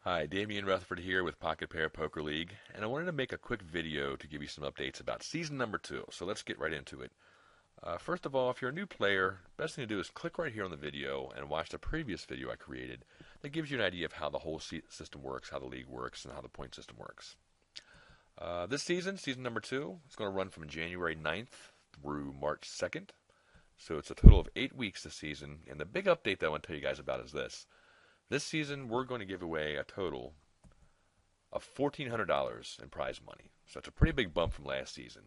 Hi, Damian Rutherford here with Pocket Pair Poker League, and I wanted to make a quick video to give you some updates about season number 2, so let's get right into it. First of all, if you're a new player, best thing to do is click right here on the video and watch the previous video I created that gives you an idea of how the whole system works, how the league works, and how the point system works. This season, season number 2, is going to run from January 9th through March 2nd, so it's a total of 8 weeks this season, and the big update that I want to tell you guys about is this. This season, we're going to give away a total of $1,400 in prize money. So it's a pretty big bump from last season.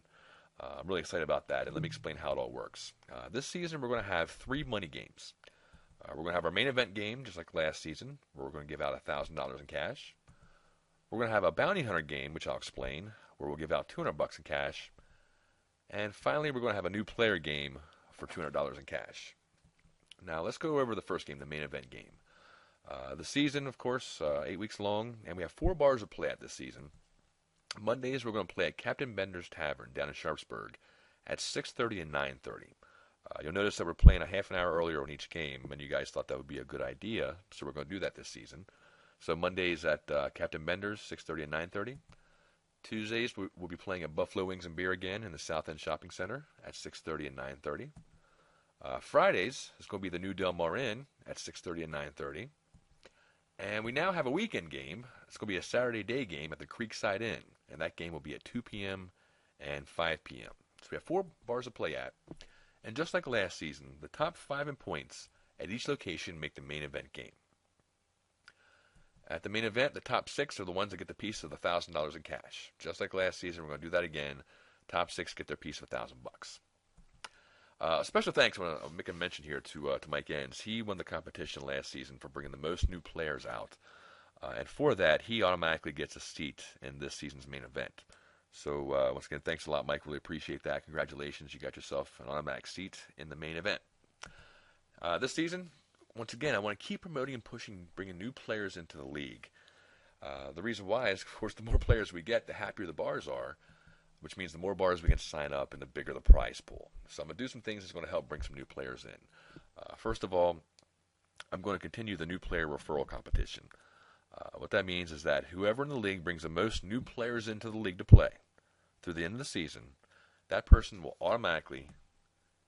I'm really excited about that, and let me explain how it all works. This season, we're going to have 3 money games. We're going to have our main event game, just like last season, where we're going to give out $1,000 in cash. We're going to have a bounty hunter game, which I'll explain, where we'll give out $200 in cash. And finally, we're going to have a new player game for $200 in cash. Now, let's go over the first game, the main event game. The season, of course, 8 weeks long, and we have 4 bars to play at this season. Mondays, we're going to play at Captain Bender's Tavern down in Sharpsburg at 6:30 and 9:30. You'll notice that we're playing a half an hour earlier on each game, and you guys thought that would be a good idea, so we're going to do that this season. So Mondays at Captain Bender's, 6:30 and 9:30. Tuesdays, we'll be playing at Buffalo Wings and Beer again in the South End Shopping Center at 6:30 and 9:30. Fridays is going to be the New Del Mar Inn at 6:30 and 9:30. And we now have a weekend game. It's going to be a Saturday day game at the Creekside Inn, and that game will be at 2 p.m. and 5 p.m. So we have 4 bars to play at. And just like last season, the top 5 in points at each location make the main event game. At the main event, the top 6 are the ones that get the piece of the $1,000 in cash. Just like last season, we're going to do that again. Top 6 get their piece of $1,000. Special thanks, I want to make a mention here to Mike Enns. He won the competition last season for bringing the most new players out. And for that, he automatically gets a seat in this season's main event. So once again, thanks a lot, Mike. Really appreciate that. Congratulations. You got yourself an automatic seat in the main event. This season, once again, I want to keep promoting and pushing, bringing new players into the league. The reason why is, of course, the more players we get, the happier the bars are, which means the more bars we can sign up and the bigger the prize pool. So I'm going to do some things that's going to help bring some new players in. First of all, I'm going to continue the new player referral competition. What that means is that whoever in the league brings the most new players into the league to play through the end of the season, that person will automatically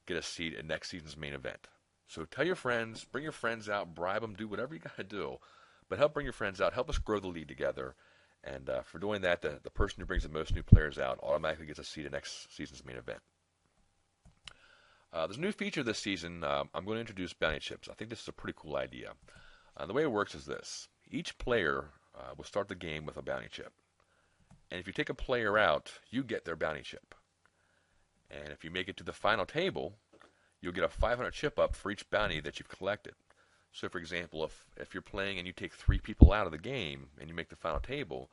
get a seat at next season's main event. So tell your friends, bring your friends out, bribe them, do whatever you got to do, but help bring your friends out, help us grow the league together. And for doing that, the person who brings the most new players out automatically gets a seat at next season's main event. There's a new feature this season. I'm going to introduce bounty chips. I think this is a pretty cool idea. The way it works is this. Each player will start the game with a bounty chip. And if you take a player out, you get their bounty chip. And if you make it to the final table, you'll get a 500 chip up for each bounty that you've collected. So, for example, if you're playing and you take 3 people out of the game and you make the final table,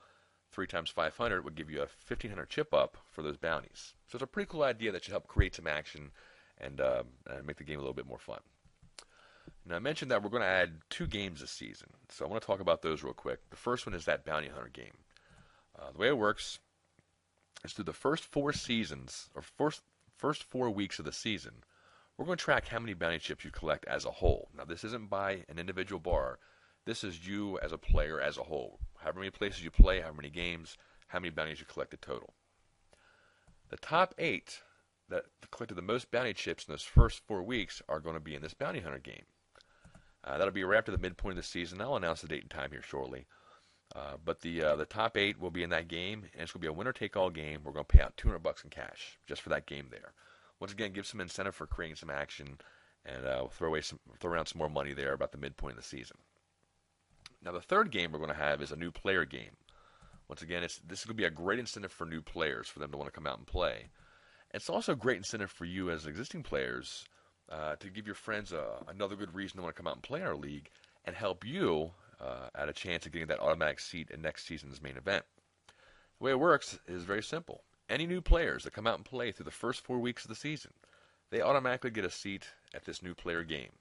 3 times 500 would give you a 1,500 chip up for those bounties. So it's a pretty cool idea that should help create some action and make the game a little bit more fun. Now, I mentioned that we're going to add 2 games this season, so I want to talk about those real quick. The first one is that bounty hunter game. The way it works is through the first 4 seasons, or first 4 weeks of the season, we're going to track how many bounty chips you collect as a whole. Now, this isn't by an individual bar. This is you as a player as a whole. However many places you play, how many games, how many bounties you collected total. The top 8 that collected the most bounty chips in those first 4 weeks are going to be in this bounty hunter game. That'll be right after the midpoint of the season. I'll announce the date and time here shortly. But the top 8 will be in that game, and it's going to be a winner-take-all game. We're going to pay out $200 in cash just for that game there. Once again, give some incentive for creating some action, and we'll throw around some more money there about the midpoint of the season. Now, the third game we're going to have is a new player game. Once again, this is going to be a great incentive for new players for them to want to come out and play. It's also a great incentive for you as existing players to give your friends another good reason to want to come out and play in our league and help you at a chance of getting that automatic seat in next season's main event. The way it works is very simple. Any new players that come out and play through the first 4 weeks of the season, they automatically get a seat at this new player game.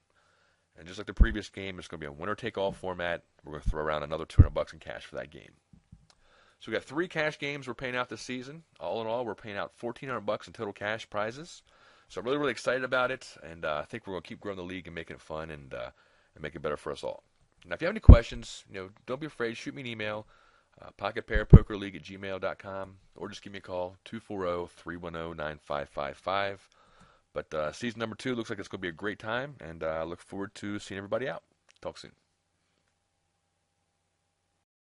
And just like the previous game, it's going to be a winner-take-all format. We're going to throw around another $200 in cash for that game. So we got 3 cash games we're paying out this season. All in all, we're paying out $1,400 in total cash prizes. So I'm really, really excited about it, and I think we're going to keep growing the league and making it fun and make it better for us all. Now, if you have any questions, don't be afraid. Shoot me an email, pocketpairpokerleague@gmail.com, or just give me a call, 240-310-9555. But season number 2 looks like it's going to be a great time, and I look forward to seeing everybody out. Talk soon.